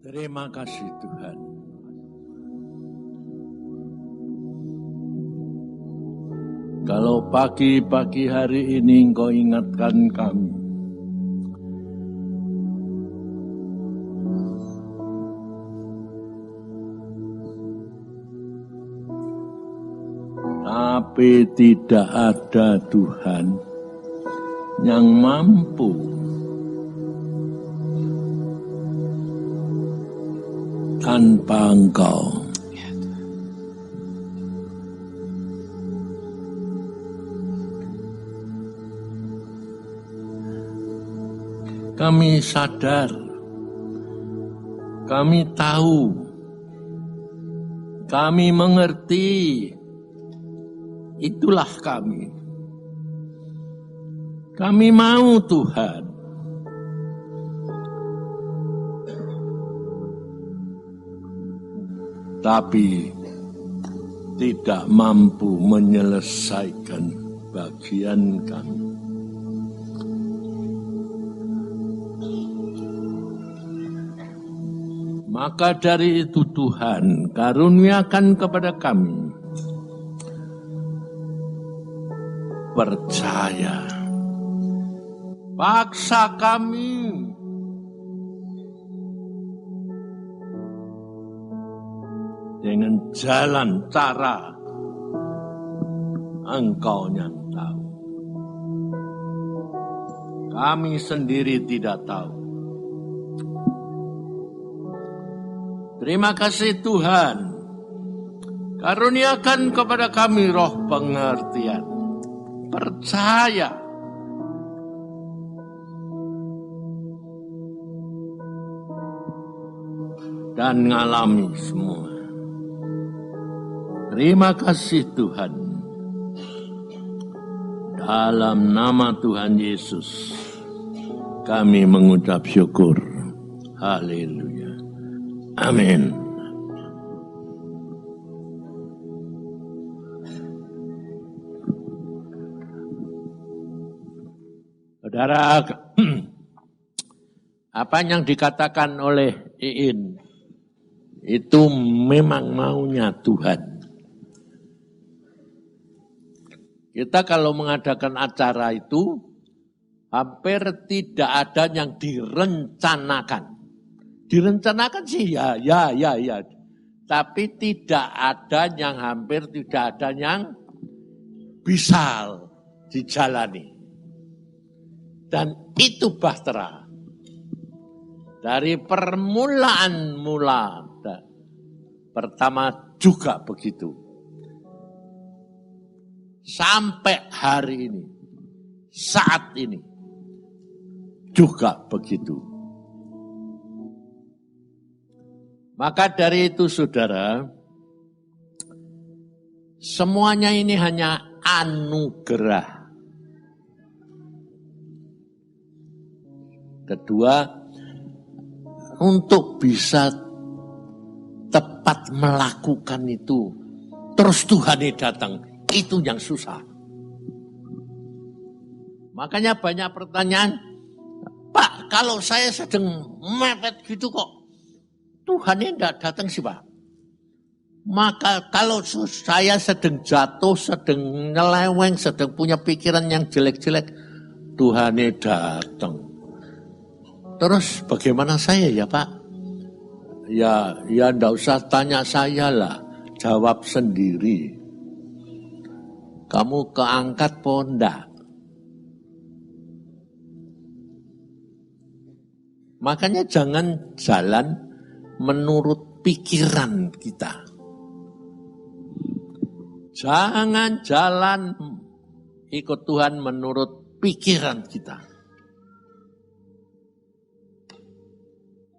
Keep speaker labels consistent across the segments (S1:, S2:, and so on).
S1: Terima kasih Tuhan. Kalau pagi-pagi hari ini Engkau ingatkan kami, tapi tidak ada Tuhan yang mampu tanpa Engkau. Kami sadar, kami tahu, kami mengerti, itulah kami. Kami mau Tuhan. Tapi tidak mampu menyelesaikan bagian kami. Maka dari itu Tuhan karuniakan kepada kami percaya, paksa kami dengan jalan cara Engkau yang tahu. Kami sendiri tidak tahu. Terima kasih Tuhan, karuniakan kepada kami roh pengertian, percaya, dan ngalami semua. Terima kasih Tuhan, dalam nama Tuhan Yesus kami mengucap syukur. Haleluya. Amin. Saudara, apa yang dikatakan oleh Iin itu memang maunya Tuhan. Kita kalau mengadakan acara itu hampir tidak ada yang direncanakan. Direncanakan sih ya. Tapi tidak ada yang hampir tidak ada yang bisa dijalani. Dan itu bahtera. Dari permulaan mula pertama juga begitu. Sampai hari ini, saat ini juga begitu. Maka dari itu saudara, semuanya ini hanya anugerah. Kedua, untuk bisa tepat melakukan itu, terus Tuhan datang, itu yang susah. Makanya banyak pertanyaan, Pak, kalau saya sedang mepet gitu kok, Tuhan tidak datang sih Pak. Maka kalau saya sedang jatuh, sedang nyeleweng, sedang punya pikiran yang jelek-jelek, Tuhan datang. Terus bagaimana saya ya Pak? Ya enggak usah tanya saya lah, jawab sendiri. Kamu keangkat po enggak? Makanya jangan jalan menurut pikiran kita. Jangan jalan ikut Tuhan menurut pikiran kita.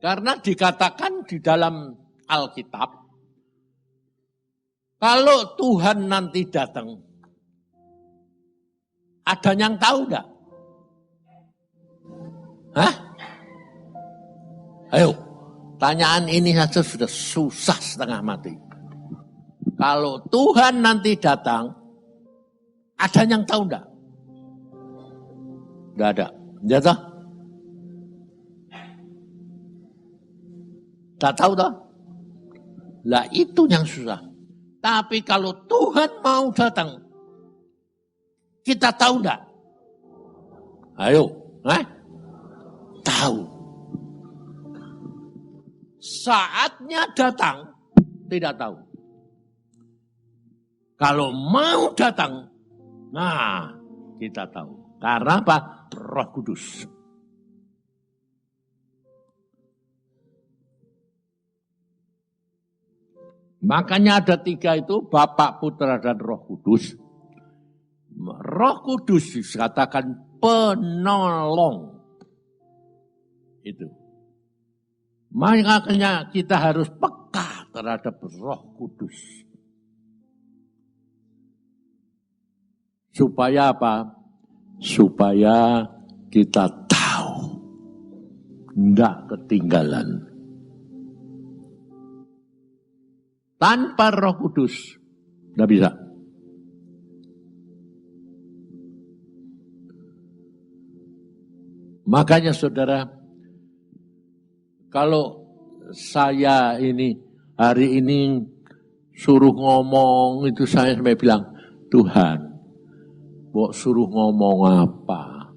S1: Karena dikatakan di dalam Alkitab, kalau Tuhan nanti datang, ada yang tahu enggak? Hah? Ayo. Tanyaan ini saja sudah susah setengah mati. Kalau Tuhan nanti datang, ada yang tahu enggak? Enggak ada. Ya toh? Tak tahu toh? Lah itu yang susah. Tapi kalau Tuhan mau datang, kita tahu enggak? Ayo, tahu. Saatnya datang, tidak tahu. Kalau mau datang, nah kita tahu. Karena apa? Roh Kudus. Makanya ada 3 itu, Bapa, Putra, dan Roh Kudus. Roh Kudus dikatakan penolong. Itu. Makanya kita harus peka terhadap Roh Kudus. Supaya apa? Supaya kita tahu. Enggak ketinggalan. Tanpa Roh Kudus, enggak bisa. Makanya saudara, kalau saya ini hari ini suruh ngomong, itu saya sampai bilang, Tuhan, mau suruh ngomong apa?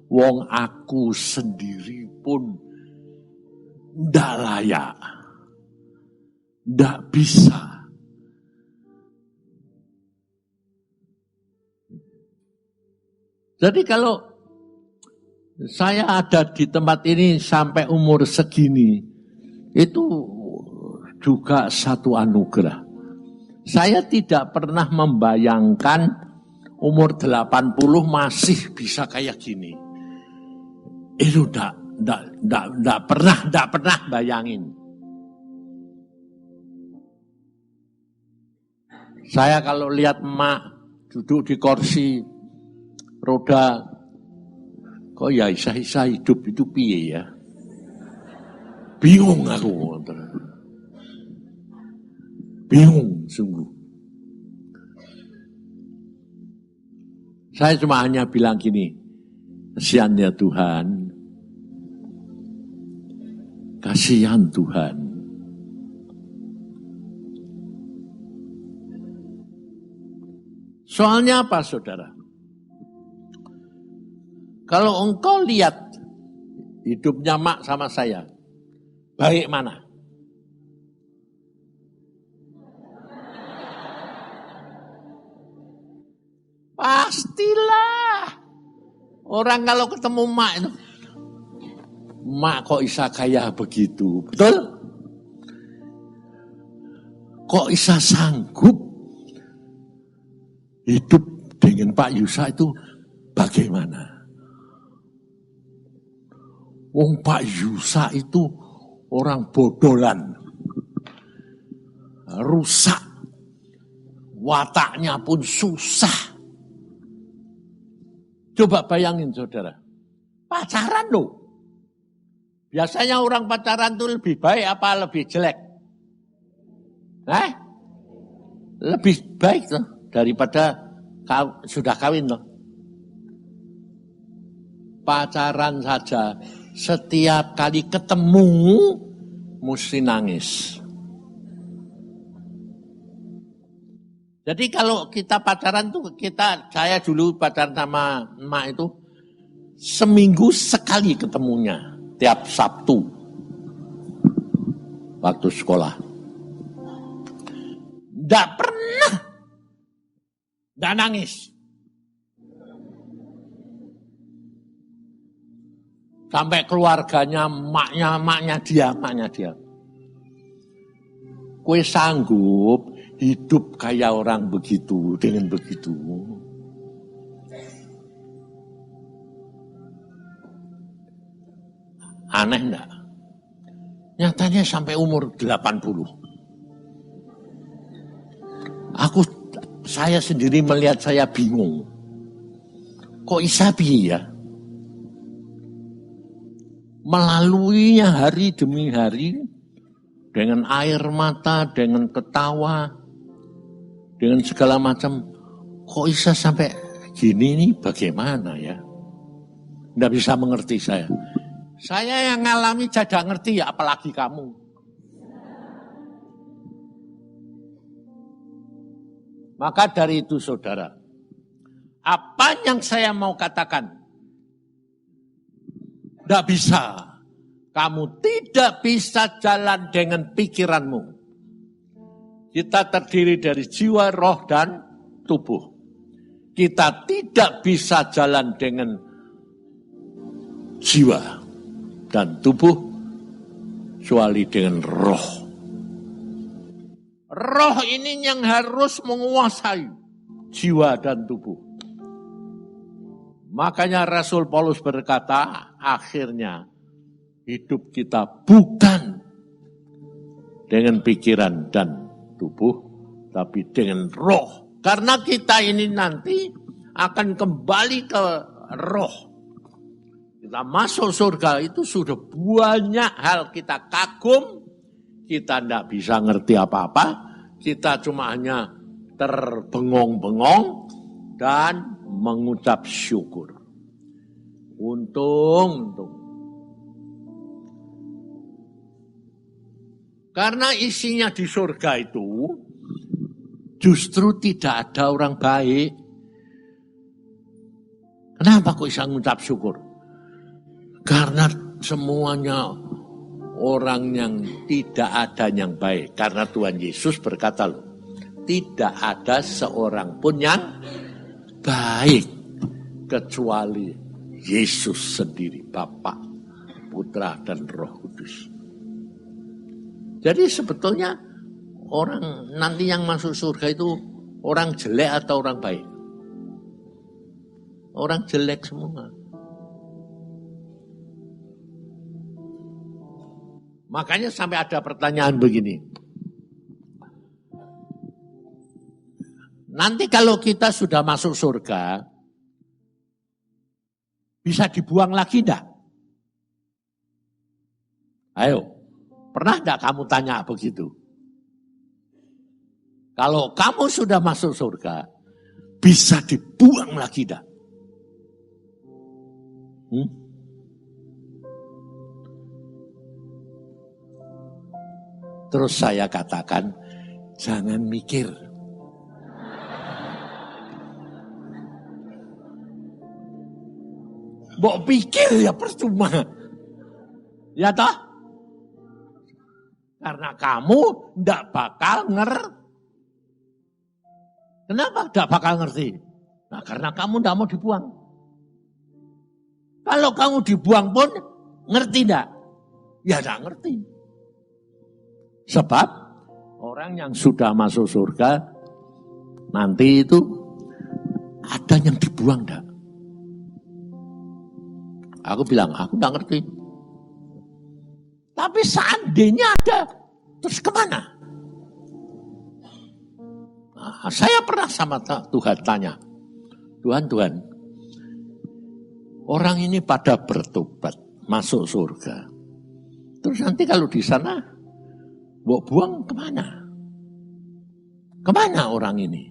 S1: Wong aku sendiri pun ndak layak. Ndak bisa. Jadi kalau saya ada di tempat ini sampai umur segini, itu juga satu anugerah. Saya tidak pernah membayangkan umur 80 masih bisa kayak gini. Itu enggak pernah bayangin. Saya kalau lihat emak duduk di kursi roda, kok ya isa-isa hidup itu piye ya? Bingung aku. Bingung sungguh. Saya cuma hanya bilang gini, kasihan ya Tuhan. Kasihan Tuhan. Soalnya apa saudara? Kalau engkau lihat hidupnya mak sama saya, baik mana? Pastilah. Orang kalau ketemu mak itu, mak kok bisa kaya begitu, betul? Kok bisa sanggup hidup dengan Pak Yusa itu bagaimana? Wong Pak Yusa itu orang bodolan, rusak, wataknya pun susah. Coba bayangin saudara, pacaran loh. Biasanya orang pacaran itu lebih baik apa lebih jelek? Lebih baik loh daripada sudah kawin loh. Pacaran saja setiap kali ketemu mesti nangis. Jadi kalau kita pacaran tuh saya dulu pacaran sama emak itu seminggu sekali ketemunya tiap Sabtu waktu sekolah. Nggak pernah nggak nangis. Sampai keluarganya maknya dia. Kue sanggup hidup kayak orang begitu, dengan begitu. Aneh enggak? Nyatanya sampai umur 80. Saya sendiri melihat saya bingung. Kok isabi ya? Melaluinya hari demi hari, dengan air mata, dengan ketawa, dengan segala macam. Kok bisa sampai gini nih bagaimana ya? Nggak bisa mengerti saya. Saya yang ngalami tidak ngerti ya apalagi kamu. Maka dari itu saudara, apa yang saya mau katakan, tidak bisa. Kamu tidak bisa jalan dengan pikiranmu. Kita terdiri dari jiwa, roh, dan tubuh. Kita tidak bisa jalan dengan jiwa dan tubuh, kecuali dengan roh. Roh ini yang harus menguasai jiwa dan tubuh. Makanya Rasul Paulus berkata, akhirnya hidup kita bukan dengan pikiran dan tubuh, tapi dengan roh. Karena kita ini nanti akan kembali ke roh. Kita masuk surga itu sudah banyak hal kita kagum, kita tidak bisa ngerti apa-apa, kita cuma hanya terbengong-bengong dan mengucap syukur. Untung. Karena isinya di surga itu justru tidak ada orang baik. Kenapa kok bisa mengucap syukur? Karena semuanya orang yang tidak ada yang baik. Karena Tuhan Yesus berkata loh, tidak ada seorang pun yang baik kecuali Yesus sendiri, Bapa, Putra, dan Roh Kudus. Jadi sebetulnya orang nanti yang masuk surga itu orang jelek atau orang baik? Orang jelek semua. Makanya sampai ada pertanyaan begini. Nanti kalau kita sudah masuk surga, bisa dibuang lagi enggak? Ayo. Pernah enggak kamu tanya begitu? Kalau kamu sudah masuk surga, bisa dibuang lagi enggak? Terus saya katakan, jangan mikir. Mbok pikir ya percuma. Ya toh? Karena kamu tidak bakal Kenapa tidak bakal ngerti? Nah, karena kamu tidak mau dibuang. Kalau kamu dibuang pun, ngerti tidak? Ya tidak ngerti. Sebab, orang yang sudah masuk surga, nanti itu ada yang dibuang tidak? Aku bilang, aku tidak ngerti. Tapi seandainya ada, terus kemana? Nah, saya pernah sama Tuhan tanya, Tuhan, orang ini pada bertobat, masuk surga. Terus nanti kalau di sana, bawa buang kemana? Kemana orang ini?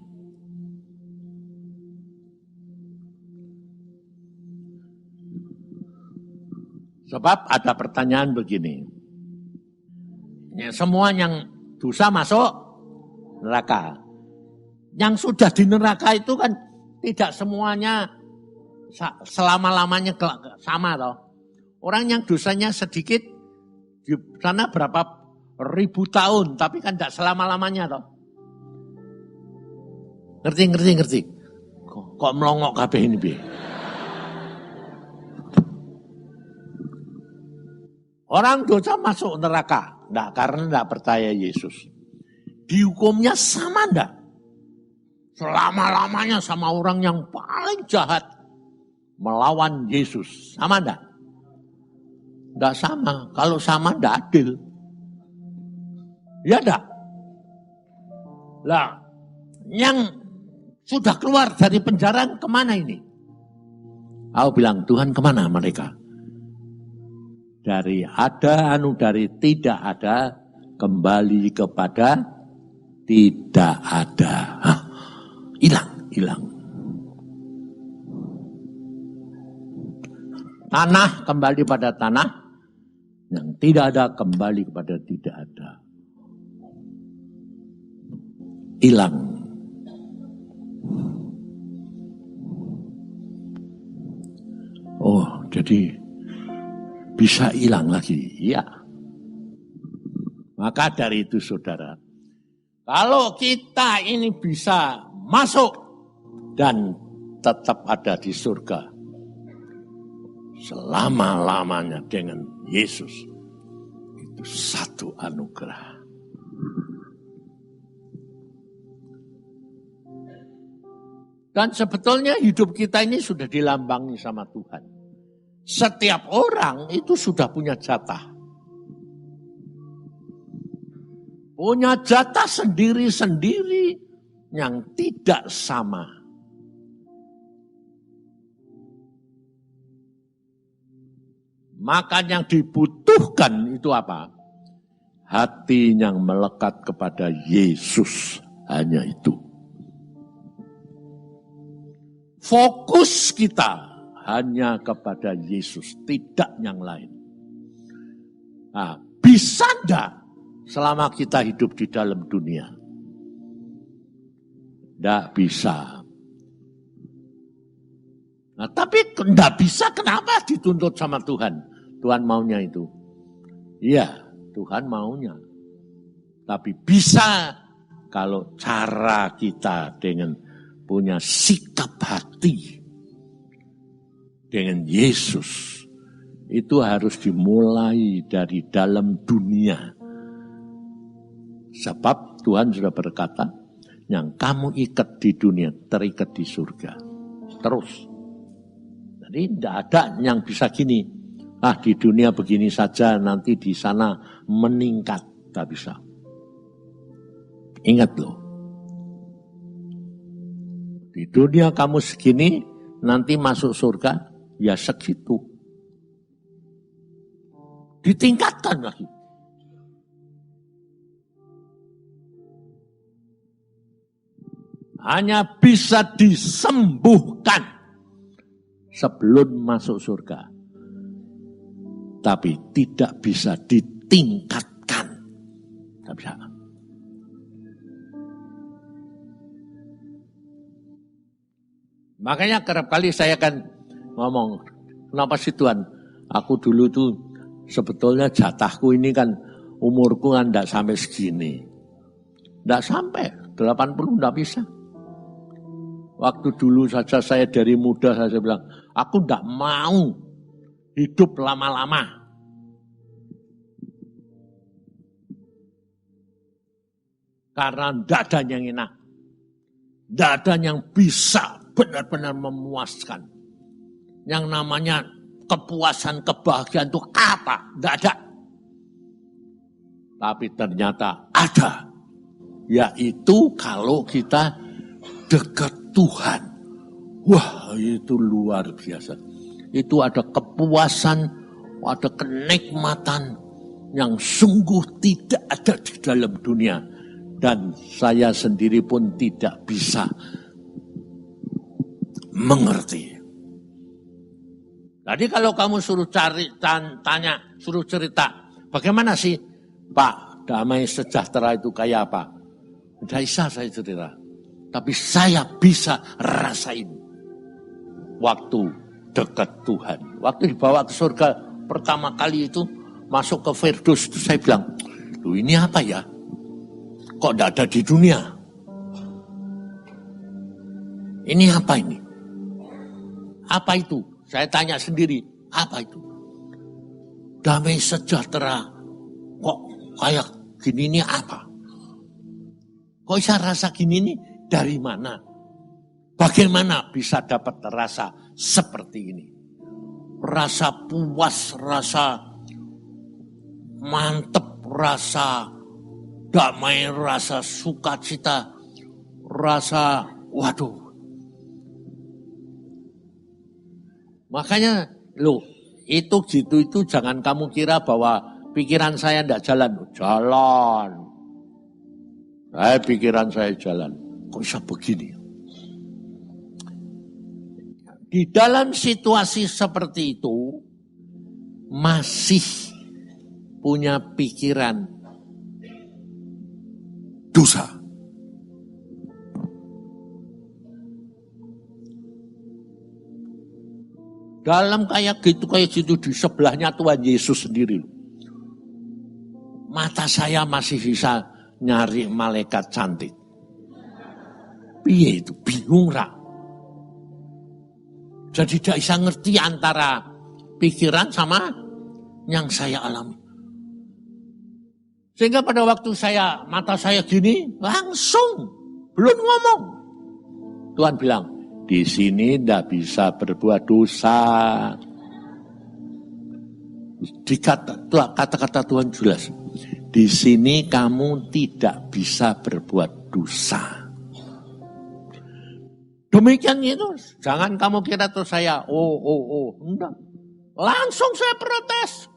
S1: Sebab ada pertanyaan begini. Ya, semua yang dosa masuk neraka. Yang sudah di neraka itu kan tidak semuanya selama-lamanya sama toh. Orang yang dosanya sedikit di sana berapa ribu tahun, tapi kan tidak selama-lamanya toh. Ngerti. Kok melongok kabeh ini bi? Orang dosa masuk neraka. Enggak, karena enggak percaya Yesus. Dihukumnya sama enggak? Selama-lamanya sama orang yang paling jahat. Melawan Yesus. Sama enggak? Enggak sama. Kalau sama enggak adil. Ya enggak? Lah, yang sudah keluar dari penjara kemana ini? Aku bilang, Tuhan kemana mereka? Dari ada, dari tidak ada, kembali kepada tidak ada. Hilang. Tanah kembali pada tanah, yang tidak ada kembali kepada tidak ada. Hilang. bisa hilang lagi. Ya. Maka dari itu saudara, kalau kita ini bisa masuk dan tetap ada di surga selama-lamanya dengan Yesus, itu satu anugerah. Dan sebetulnya hidup kita ini sudah dilambangi sama Tuhan. Setiap orang itu sudah punya jatah. Punya jatah sendiri-sendiri yang tidak sama. Maka yang dibutuhkan itu apa? Hati yang melekat kepada Yesus, hanya itu. Fokus kita hanya kepada Yesus, tidak yang lain. Nah, bisa enggak selama kita hidup di dalam dunia? Enggak bisa. Nah, tapi enggak bisa, kenapa dituntut sama Tuhan? Tuhan maunya itu. Iya, Tuhan maunya. Tapi bisa kalau cara kita dengan punya sikap hati dengan Yesus, itu harus dimulai dari dalam dunia. Sebab Tuhan sudah berkata, yang kamu ikat di dunia terikat di surga. Terus. Jadi tidak ada yang bisa gini. Di dunia begini saja, nanti di sana meningkat. Tidak bisa. Ingat loh. Di dunia kamu segini, nanti masuk surga, ya segitu. Ditingkatkan lagi. Hanya bisa disembuhkan sebelum masuk surga. Tapi tidak bisa ditingkatkan. Tidak bisa. Makanya kerap kali saya kan ngomong, kenapa sih Tuhan? Aku dulu tuh sebetulnya jatahku ini kan umurku kan tidak sampai segini. Tidak sampai, 80 tidak bisa. Waktu dulu saja saya dari muda saya bilang, aku tidak mau hidup lama-lama. Karena tidak ada yang enak. Tidak ada yang bisa benar-benar memuaskan. Yang namanya kepuasan, kebahagiaan itu apa? Tidak ada. Tapi ternyata ada. Yaitu kalau kita dekat Tuhan. Wah, itu luar biasa. Itu ada kepuasan, ada kenikmatan yang sungguh tidak ada di dalam dunia. Dan saya sendiri pun tidak bisa mengerti. Jadi kalau kamu suruh tanya, suruh cerita, bagaimana sih Pak, damai sejahtera itu kayak apa? Tidak bisa saya cerita. Tapi saya bisa rasain waktu dekat Tuhan. Waktu dibawa ke surga pertama kali itu, masuk ke Firdaus itu saya bilang, loh ini apa ya? Kok tidak ada di dunia? Ini apa ini? Apa itu? Saya tanya sendiri, apa itu? Damai sejahtera. Kok kayak gini ini apa? Kok bisa rasa gini ini dari mana? Bagaimana bisa dapat rasa seperti ini? Rasa puas, rasa mantep, rasa damai, rasa sukacita, rasa waduh. Makanya loh, itu gitu itu jangan kamu kira bahwa pikiran saya tidak jalan. Jalan. Pikiran saya jalan. Kok bisa begini? Di dalam situasi seperti itu masih punya pikiran dosa. Dalam kayak gitu di sebelahnya Tuhan Yesus sendiri. Mata saya masih bisa nyari malaikat cantik. Piye itu bingung ra. Jadi tidak bisa ngerti antara pikiran sama yang saya alami. Sehingga pada waktu mata saya gini, langsung belum ngomong. Tuhan bilang, di sini tidak bisa berbuat dosa. Kata-kata Tuhan jelas. Di sini kamu tidak bisa berbuat dosa. Demikian itu, jangan kamu kira terus saya, enggak. Langsung saya protes.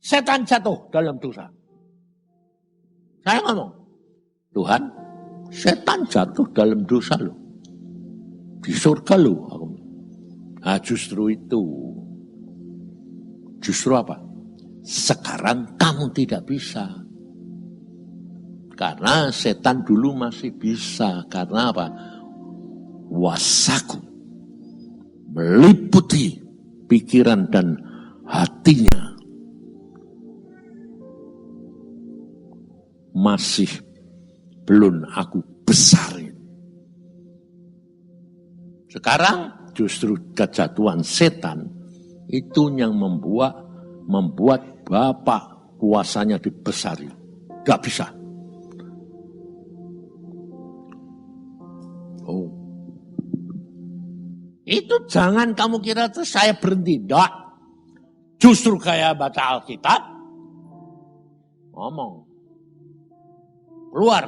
S1: Setan jatuh dalam dosa. Saya ngomong, Tuhan, setan jatuh dalam dosa loh. Di surga loh. Nah justru itu. Justru apa? Sekarang kamu tidak bisa. Karena setan dulu masih bisa. Karena apa? Wasaku meliputi pikiran dan hatinya. Masih belum aku besarin. Sekarang justru kejatuhan setan itu yang membuat Bapak kuasanya dibesari. Gak bisa. Oh. Itu jangan kamu kira terus saya berhenti. Tidak. Justru kayak baca Alkitab. Ngomong. Keluar.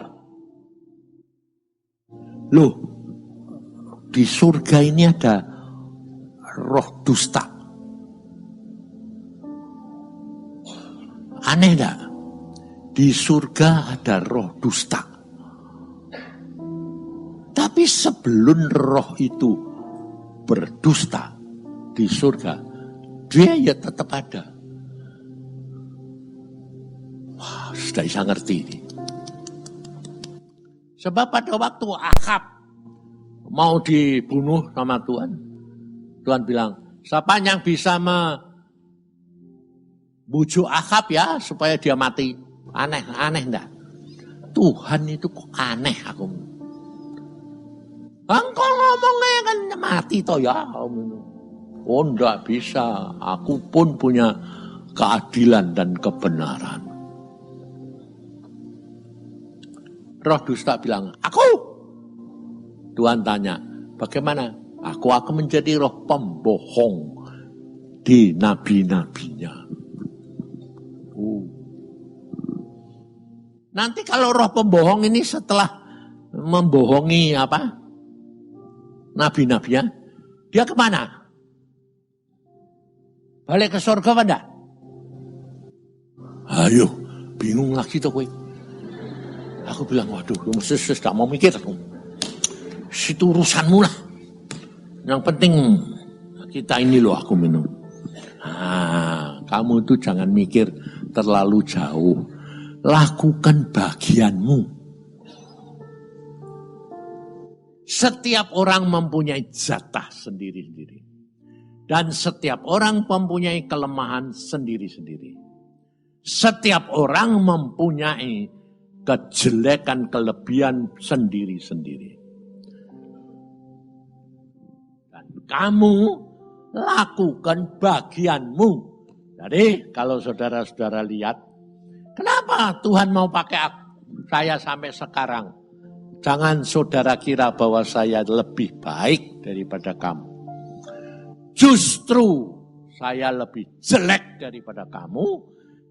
S1: Loh, di surga ini ada roh dusta. Aneh enggak? Di surga ada roh dusta. Tapi sebelum roh itu berdusta di surga, dia ya tetap ada. Wah, sudah bisa ngerti ini. Sebab pada waktu Ahab mau dibunuh sama Tuhan, Tuhan bilang, siapa yang bisa membujuk Ahab ya supaya dia mati? Aneh enggak? Tuhan itu kok aneh aku. Engkau ngomongnya kan mati toh ya. Oh enggak bisa, aku pun punya keadilan dan kebenaran. Roh dusta bilang, aku. Tuhan tanya, bagaimana? Aku akan menjadi roh pembohong di nabi-nabinya. Nanti kalau roh pembohong ini setelah membohongi apa? Nabi-nabinya, dia kemana? Balik ke surga apa enggak? Ayo, bingung lagi tuh gue. Aku bilang, waduh, lu mesti tidak mau mikir. Situ urusanmu lah. Yang penting kita ini loh aku minum. Kamu itu jangan mikir terlalu jauh. Lakukan bagianmu. Setiap orang mempunyai jatah sendiri-sendiri. Dan setiap orang mempunyai kelemahan sendiri-sendiri. Setiap orang mempunyai kejelekan, kelebihan sendiri-sendiri. Dan kamu lakukan bagianmu. Jadi kalau saudara-saudara lihat, kenapa Tuhan mau pakai saya sampai sekarang? Jangan saudara kira bahwa saya lebih baik daripada kamu. Justru saya lebih jelek daripada kamu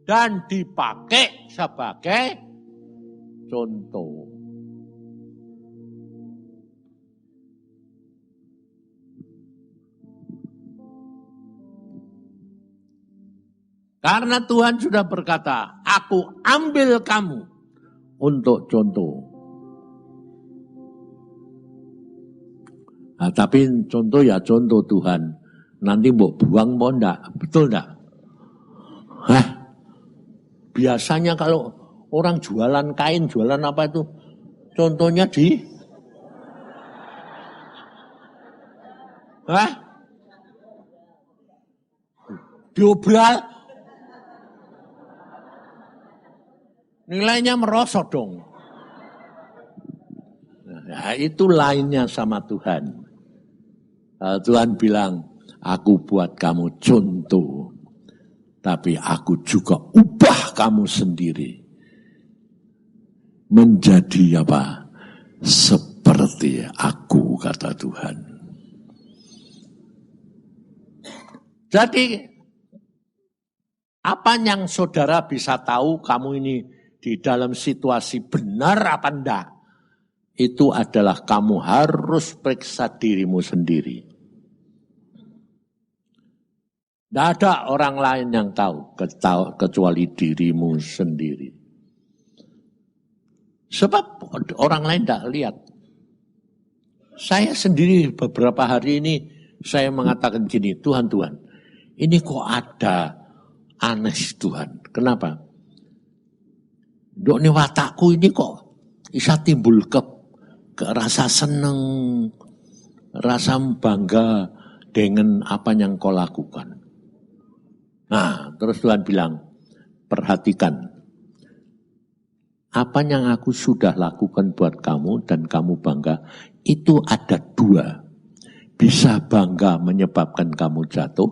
S1: dan dipakai sebagai contoh. Karena Tuhan sudah berkata, aku ambil kamu untuk contoh. Nah, tapi contoh ya contoh Tuhan. Nanti mau buang mau enggak? Betul enggak? Biasanya kalau orang jualan kain, jualan apa itu? Contohnya diobral. Nilainya merosot dong. Nah, itu lainnya sama Tuhan. Tuhan bilang, aku buat kamu contoh, tapi aku juga ubah kamu sendiri menjadi apa? Seperti aku, kata Tuhan. Jadi, apa yang saudara bisa tahu kamu ini di dalam situasi benar apa enggak? Itu adalah kamu harus periksa dirimu sendiri. Tidak ada orang lain yang tahu kecuali dirimu sendiri. Sebab orang lain tidak lihat. Saya sendiri beberapa hari ini saya mengatakan gini, Tuhan, ini kok ada aneh Tuhan. Kenapa? Dok ini watakku ini kok bisa timbul ke rasa seneng, rasa bangga dengan apa yang kau lakukan. Nah, terus Tuhan bilang, perhatikan, apa yang aku sudah lakukan buat kamu dan kamu bangga, itu ada dua. Bisa bangga menyebabkan kamu jatuh,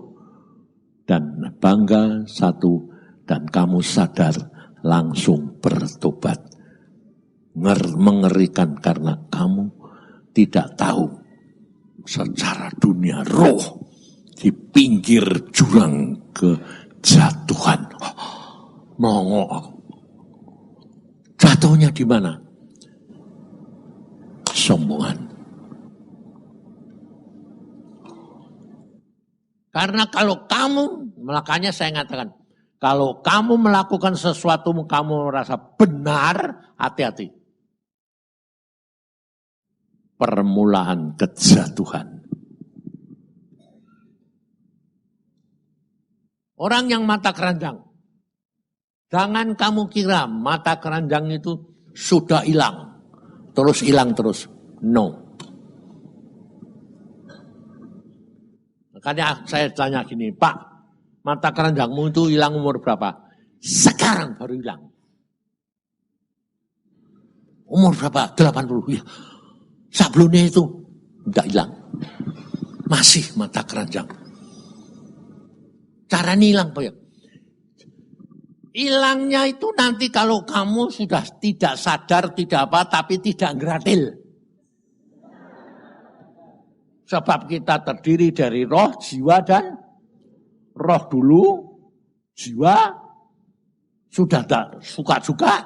S1: dan bangga satu, dan kamu sadar langsung bertobat. Mengerikan karena kamu tidak tahu secara dunia roh di pinggir jurang kejatuhan. Nongok. Jatuhnya di mana? Sombongan. Karena kalau kamu, makanya saya mengatakan, kalau kamu melakukan sesuatu kamu merasa benar, hati-hati. Permulaan kejatuhan. Orang yang mata keranjang, jangan kamu kira mata keranjang itu sudah hilang, terus. No. Makanya saya tanya gini, Pak, mata keranjangmu itu hilang umur berapa? Sekarang baru hilang. Umur berapa? 80. Ya. Sebelumnya itu tidak hilang. Masih mata keranjang. Caranya hilang, Pak ya? Hilangnya itu nanti kalau kamu sudah tidak sadar, tidak apa, tapi tidak gratil. Sebab kita terdiri dari roh, jiwa, dan roh dulu, jiwa, sudah tak suka-suka,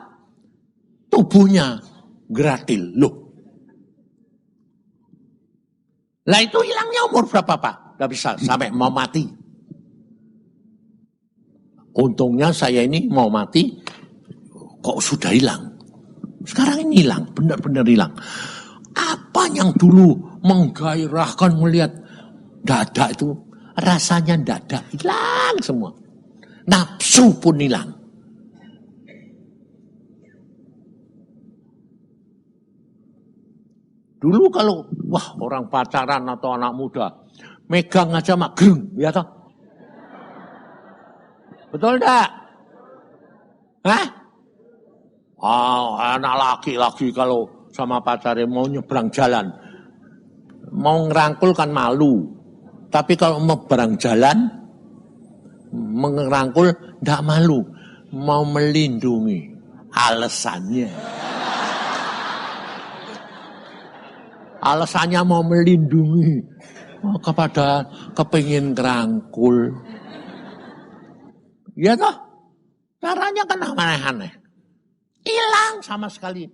S1: tubuhnya gratil. Loh. Lah itu hilangnya umur berapa, Pak? Tidak bisa, sampai mau mati. Untungnya saya ini mau mati, kok sudah hilang. Sekarang ini hilang, benar-benar hilang. Apa yang dulu menggairahkan melihat dada itu, rasanya dada hilang semua. Nafsu pun hilang. Dulu kalau, wah orang pacaran atau anak muda, megang aja mak gerung, ya toh? Betul enggak? Hah? Anak laki-laki kalau sama pacarnya mau nyebrang jalan, mau ngerangkul kan malu. Tapi kalau mau berang jalan, mengerangkul enggak malu. Mau melindungi alasannya. Alasannya mau melindungi kepada kepingin kerangkul. Ya toh, caranya kan aneh-aneh. Hilang sama sekali.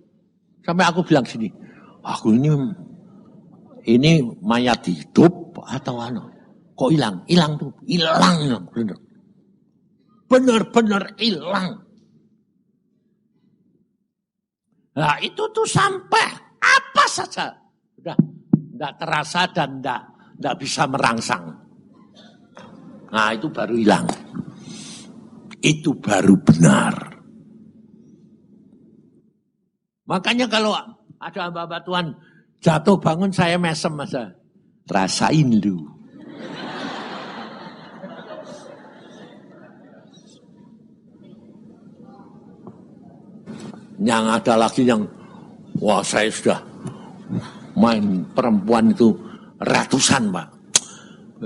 S1: Sampai aku bilang sini, aku ini mayat hidup atau apa? Kok hilang? Hilang tuh, hilang bener. Bener-bener hilang. Nah itu tuh sampai apa saja. Udah tidak terasa dan tidak bisa merangsang. Nah itu baru hilang. Itu baru benar. Makanya kalau ada hamba Tuhan jatuh bangun saya mesem aja. Rasain lu. Yang ada lagi yang, wah saya sudah main perempuan itu ratusan Pak.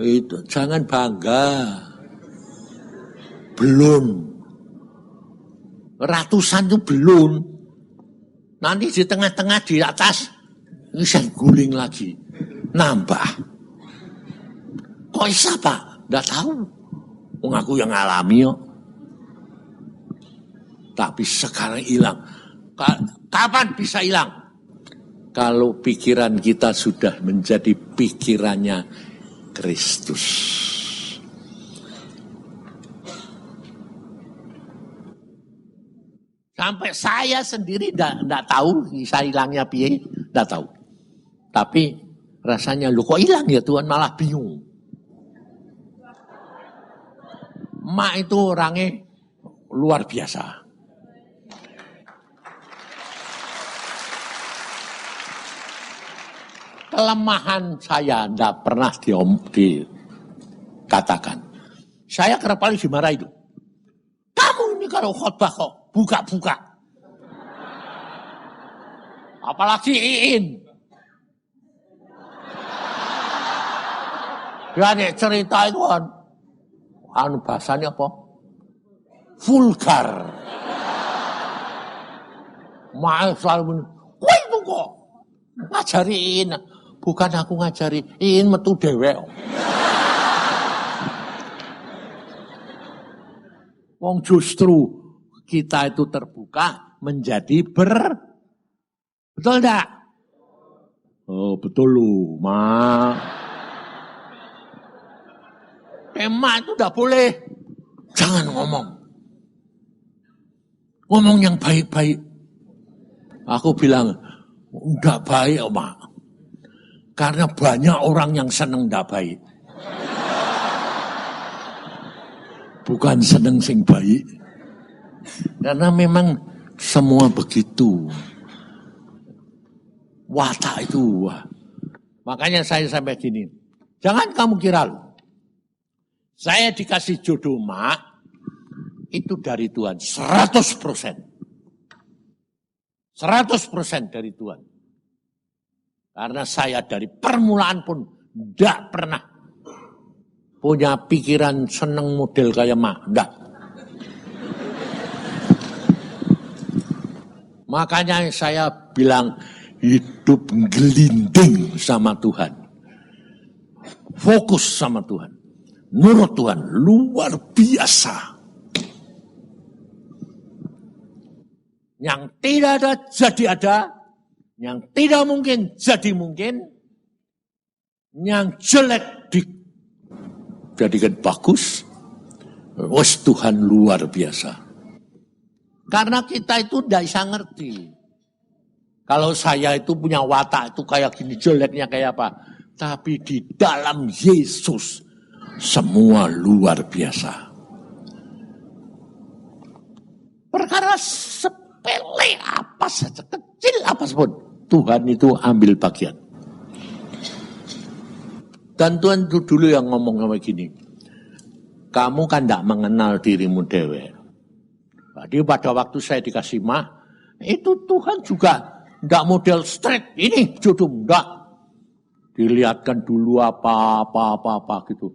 S1: Itu jangan bangga. Belum. Ratusan itu belum. Nanti di tengah-tengah di atas ini saya guling lagi. Nambah. Kok bisa Pak? Nggak tahu. Aku yang alami kok. Tapi sekarang hilang. Kapan bisa hilang? Kalau pikiran kita sudah menjadi pikirannya Kristus. Sampai saya sendiri enggak tahu bisa hilangnya piye, enggak tahu. Tapi rasanya lu kok hilang ya Tuhan, malah bingung. Mak itu orangnya luar biasa. Kelemahan saya enggak pernah dikatakan. Saya kerap kali dimarah itu. Kamu ini kalau khotbah kok buka-buka. Apalagi Iin. Dia nih cerita itu kan, bahasanya apa? Vulgar. Maaf selalu kok itu kok ngajariin. Bukan aku ngajari, Iin metu dewek. Wong justru kita itu terbuka menjadi betul enggak? Oh betul lu, Ma. Emak itu enggak boleh. Jangan ngomong. Ngomong yang baik-baik. Aku bilang, enggak baik, Mak. Karena banyak orang yang seneng enggak baik. Bukan seneng sing baik. Karena memang semua begitu. Watak itu. Wah. Makanya saya sampai gini. Jangan kamu kira loh. Saya dikasih jodoh Mak. Itu dari Tuhan. 100%. 100% dari Tuhan. Karena saya dari permulaan pun tidak pernah punya pikiran seneng model kayak Mak. Enggak. Makanya saya bilang hidup gelinding sama Tuhan. Fokus sama Tuhan. Nurut Tuhan. Luar biasa. Yang tidak ada jadi ada. Yang tidak mungkin jadi mungkin. Yang jelek dijadikan bagus. Wes Tuhan luar biasa. Karena kita itu tidak bisa ngerti. Kalau saya itu punya watak itu kayak gini jeleknya kayak apa. Tapi di dalam Yesus semua luar biasa. Perkara sepele apa saja, kecil apa pun. Tuhan itu ambil bagian. Dan Tuhan itu dulu yang ngomong sama gini. Kamu kan tidak mengenal dirimu dewe. Jadi pada waktu saya dikasih Mak, itu Tuhan juga tidak model straight. Ini jodoh, enggak. Dilihatkan dulu apa gitu.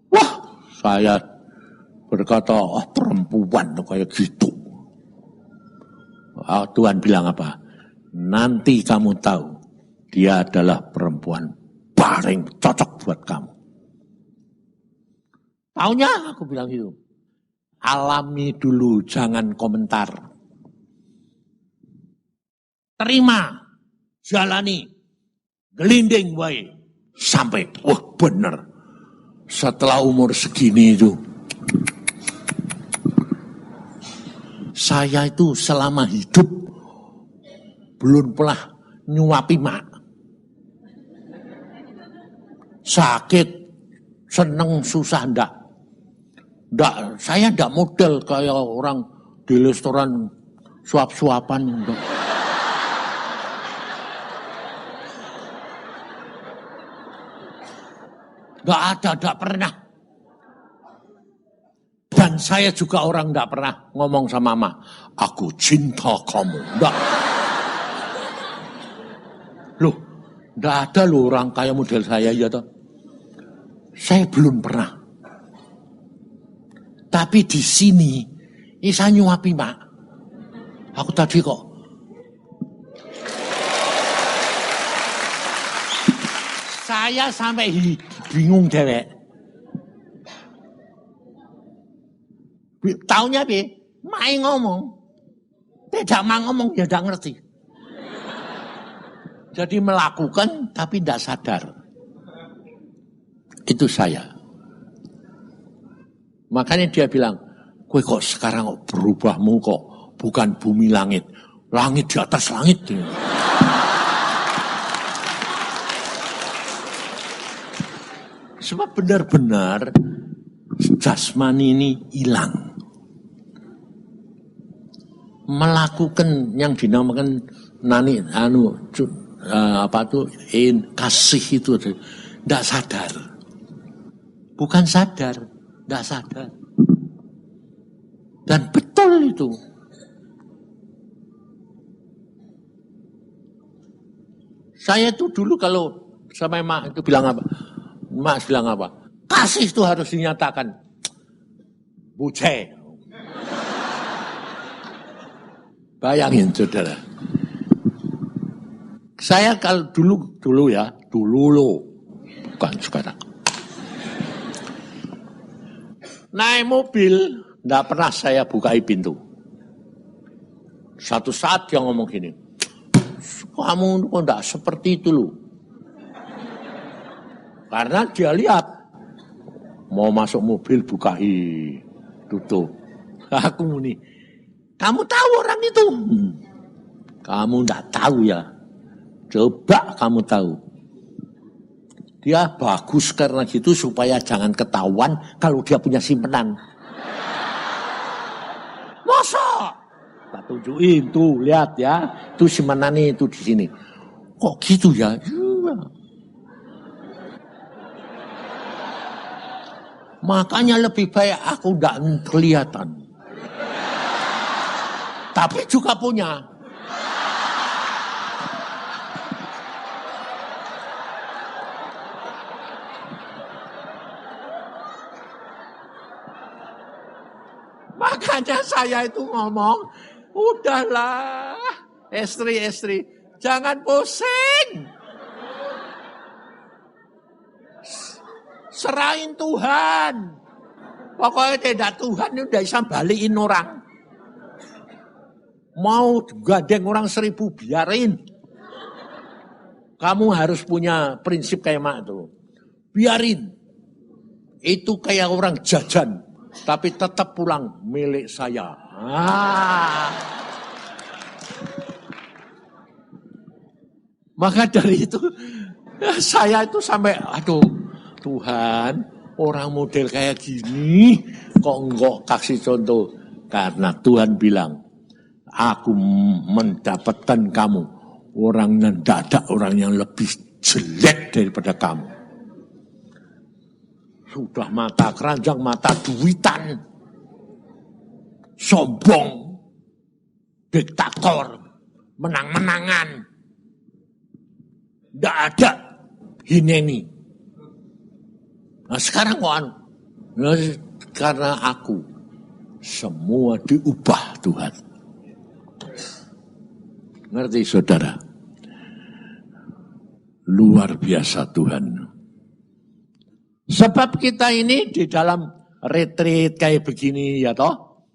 S1: Wah, saya berkata, perempuan kayak gitu. Tuhan bilang apa? Nanti kamu tahu, dia adalah perempuan paling cocok buat kamu. Taunya aku bilang gitu. Alami dulu, jangan komentar. Terima, jalani, gelinding wae. Sampai, wah bener. Setelah umur segini itu, saya itu selama hidup belum pernah nyuapi Mak. Sakit, seneng, susah enggak. Saya enggak model kayak orang di restoran suap-suapan. Enggak ada, enggak pernah. Dan Dan saya juga orang enggak pernah ngomong sama mama, aku cinta kamu. Enggak. Loh, enggak ada loh orang kayak model saya ya toh. Saya belum pernah. Tapi di sini, saya nyuapi mak. Aku tadi kok. Saya sampai bingung dewek. Taunya bi, mai ngomong. Tidak mau ngomong, ya tidak ngerti. Jadi melakukan tapi tidak sadar. Itu saya. Makanya dia bilang, kowe kok sekarang kok berubahmu kok bukan bumi langit. Langit di atas langit. Sebab benar-benar jasmani ini hilang. Melakukan yang dinamakan kasih itu tidak sadar. Bukan sadar, tidak sadar. Dan betul itu. Saya itu dulu kalau sama emak itu bilang apa? Emak bilang apa? Kasih itu harus dinyatakan. Buce. Bayangin saudara. Saya kalau dulu ya, dulu bukan sekarang. Naik mobil, tidak pernah saya bukai pintu. Satu saat dia ngomong gini, kamu kok tidak seperti itu loh. Karena dia lihat, mau masuk mobil bukai, tutup. Aku muni, kamu tahu orang itu? Kamu tidak tahu ya. Coba kamu tahu. Dia bagus karena gitu supaya jangan ketahuan kalau dia punya simpenan. Masa? Tak tunjukin tuh, lihat ya. Tuh simpenannya itu di sini. Kok gitu ya? Iya. Makanya lebih baik aku tidak kelihatan. Tapi juga punya. Makanya saya itu ngomong, udahlah, istri, jangan pusing. Serahin Tuhan. Pokoknya tidak Tuhan ini udah bisa balikin orang. Mau gandeng orang 1000 biarin. Kamu harus punya prinsip kayak mak tuh. Biarin. Itu kayak orang jajan. Tapi tetap pulang milik saya. Maka dari itu saya itu sampai aduh Tuhan, orang model kayak gini kok enggak kasih contoh. Karena Tuhan bilang, aku mendapatkan kamu orang yang tidak ada orang yang lebih jelek daripada kamu. Sudah mata keranjang, mata duitan, sombong, diktator, menang-menangan. Tidak ada hineni. Nah sekarang kok karena aku semua diubah Tuhan. Ngerti saudara? Luar biasa Tuhan. Sebab kita ini di dalam retreat kayak begini ya toh.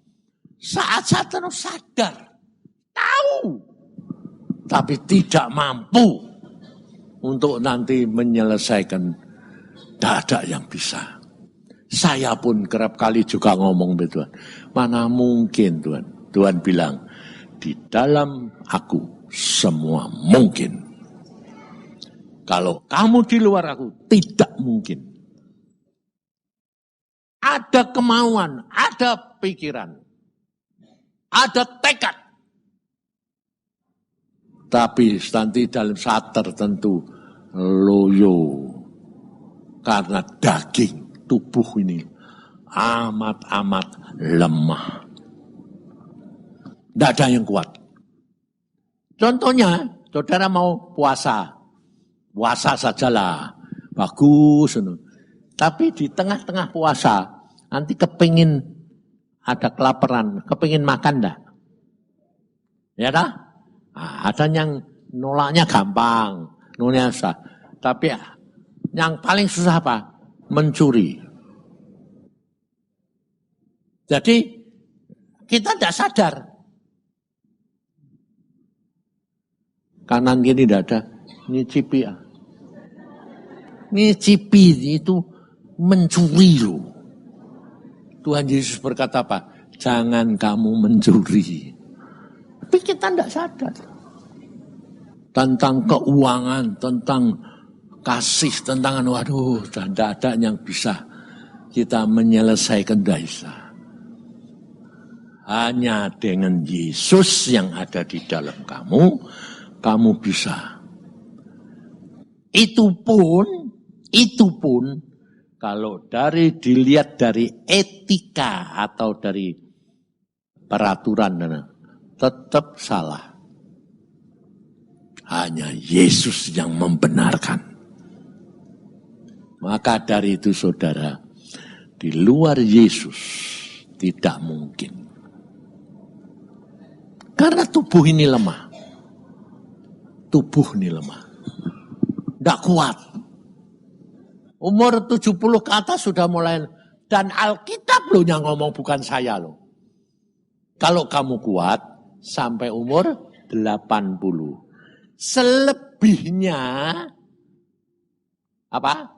S1: Saat-saat terus sadar. Tahu. Tapi tidak mampu. Untuk nanti menyelesaikan. Tidak ada yang bisa. Saya pun kerap kali juga ngomong Tuhan. Mana mungkin Tuhan. Tuhan bilang. Di dalam aku semua mungkin. Kalau kamu di luar aku tidak mungkin. Ada kemauan, ada pikiran, ada tekad. Tapi nanti dalam saat tertentu loyo karena daging tubuh ini amat-amat lemah. Tidak ada yang kuat. Contohnya, saudara mau puasa. Puasa sajalah. Bagus. Tapi di tengah-tengah puasa, nanti kepingin ada kelaparan, kepingin makan enggak? Ya dah? Nah, ada yang nolaknya gampang, nolaknya susah. Tapi yang paling susah apa? Mencuri. Jadi kita tidak sadar. Kanan kiri tidak ada, nyicipi. Nyicipi itu mencuri loh. Tuhan Yesus berkata apa? Jangan kamu mencuri. Tapi kita tidak sadar. Tentang keuangan, tentang kasih, tentang waduh, tidak ada yang bisa kita menyelesaikan dosa. Hanya dengan Yesus yang ada di dalam kamu, kamu bisa. Itu pun kalau dilihat dari etika atau dari peraturan, tetap salah. Hanya Yesus yang membenarkan. Maka dari itu saudara, di luar Yesus tidak mungkin. Karena tubuh ini lemah. Tubuh ini lemah. Tidak kuat. Umur 70 ke atas sudah mulai. Dan Alkitab loh yang ngomong, bukan saya loh. Kalau kamu kuat sampai umur 80. Selebihnya apa?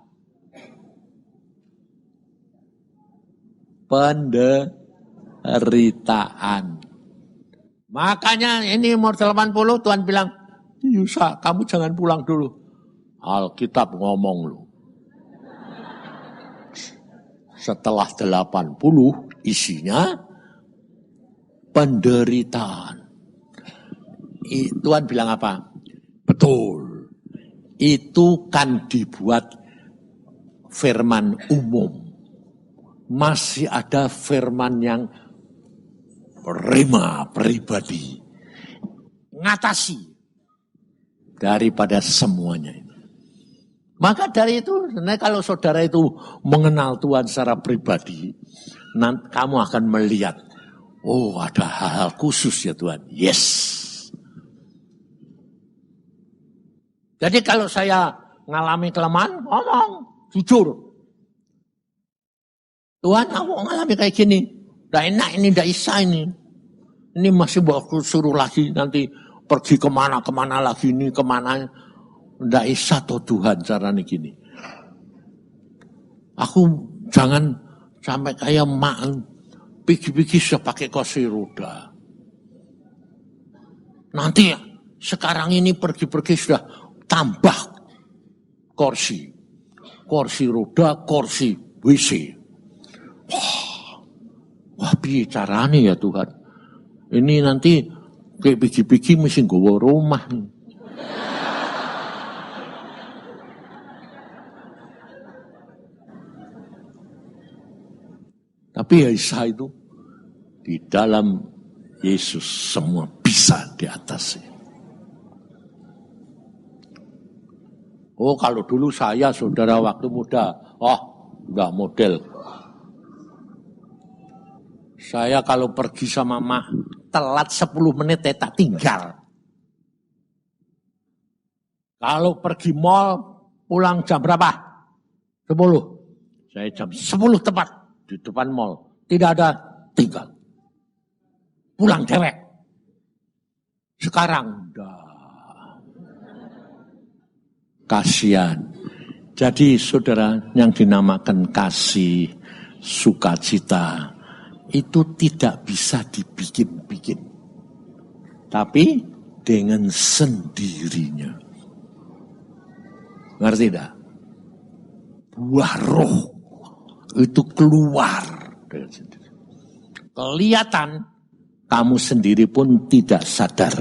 S1: Penderitaan. Makanya ini umur 80 Tuhan bilang, Yusa, kamu jangan pulang dulu. Alkitab ngomong loh. Setelah 80 isinya penderitaan. Tuhan bilang apa? Betul. Itu kan dibuat firman umum. Masih ada firman yang rema pribadi. Ngatasi daripada semuanya itu. Maka dari itu, kalau saudara itu mengenal Tuhan secara pribadi, nanti kamu akan melihat, oh ada hal-hal khusus ya Tuhan. Yes. Jadi kalau saya ngalami kelemahan, ngomong, jujur. Tuhan, aku ngalami kayak gini. Udah enak ini, udah isa ini. Ini masih baru suruh lagi nanti pergi kemana lagi ini, kemana. Udah isa toh Tuhan caranya gini. Aku jangan sampai kayak mak. Pigi-pigi sudah pakai kursi roda. Nanti ya, sekarang ini pergi-pergi sudah tambah kursi. Kursi roda, kursi WC. Wah bicaranya ya Tuhan. Ini nanti kayak pigi-pigi mesti nggawa rumah. Tapi Isa itu di dalam Yesus semua bisa diatasi. Oh kalau dulu saya saudara waktu muda, udah model. Saya kalau pergi sama mak telat 10 menit tak tinggal. Kalau pergi mall pulang jam berapa? 10. Saya jam 10 tepat di depan mall. Tidak ada tinggal. Pulang cewek. Sekarang kasihan. Jadi saudara yang dinamakan kasih, sukacita, itu tidak bisa dibikin-bikin. Tapi dengan sendirinya. Ngerti tidak? Buah roh itu keluar dengan sendiri. Kelihatan kamu sendiri pun tidak sadar.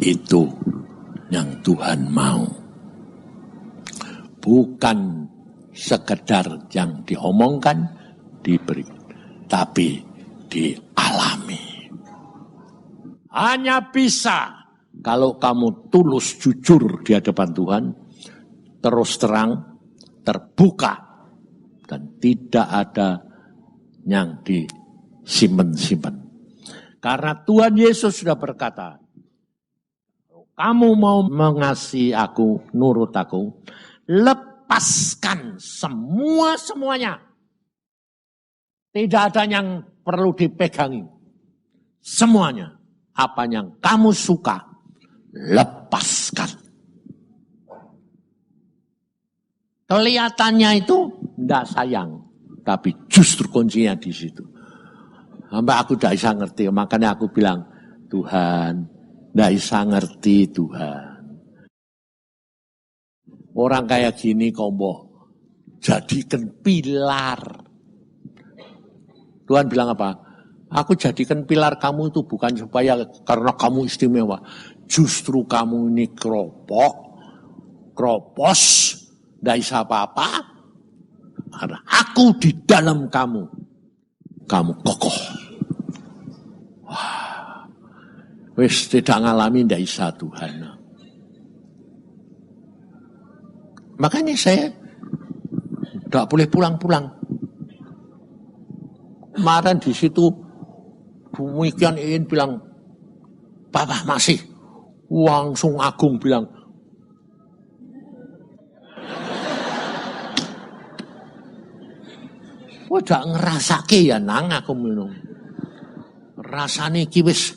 S1: Itu yang Tuhan mau. Bukan sekedar yang diomongkan, diberi, tapi dialami. Hanya bisa kalau kamu tulus jujur di hadapan Tuhan, terus terang, terbuka, dan tidak ada yang disimpan-simpan. Karena Tuhan Yesus sudah berkata, kamu mau mengasihi aku, nurut aku, lepaskan semuanya. Tidak ada yang perlu dipegangi. Semuanya. Apa yang kamu suka, lepaskan. Kelihatannya itu tidak sayang. Tapi justru kuncinya di situ. Sampai aku tidak bisa ngerti. Makanya aku bilang, Tuhan, tidak bisa ngerti Tuhan. Orang kayak gini kombo, jadikan pilar. Tuhan bilang apa? Aku jadikan pilar kamu itu bukan supaya karena kamu istimewa. Justru kamu ini kropos, tidak bisa apa-apa. Karena aku di dalam kamu kokoh. Wah, wis tidak ngalami tidak bisa Tuhan. Makanya saya tidak boleh pulang-pulang. Kemarin di situ demikian ingin bilang, Papa masih. Langsung Agung bilang, udah ngerasake ya nang aku minum. Rasane iki wis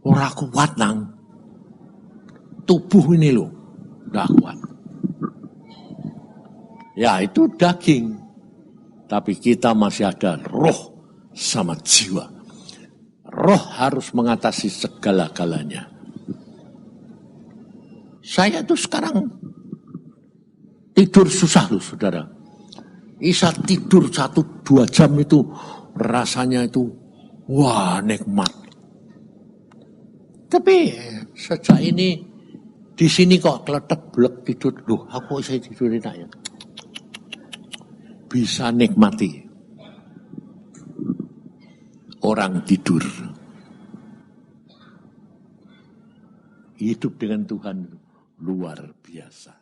S1: ora kuat nang. Tubuh ini loh, udah kuat. Ya itu daging. Tapi kita masih ada roh sama jiwa. Roh harus mengatasi segala-galanya. Saya tuh sekarang tidur susah loh saudara. Bisa tidur 1-2 jam itu rasanya itu wah nikmat. Tapi sejak ini di sini kok kletek-blek tidur. Loh aku bisa tidur enak ya. Bisa nikmati orang tidur. Hidup dengan Tuhan luar biasa.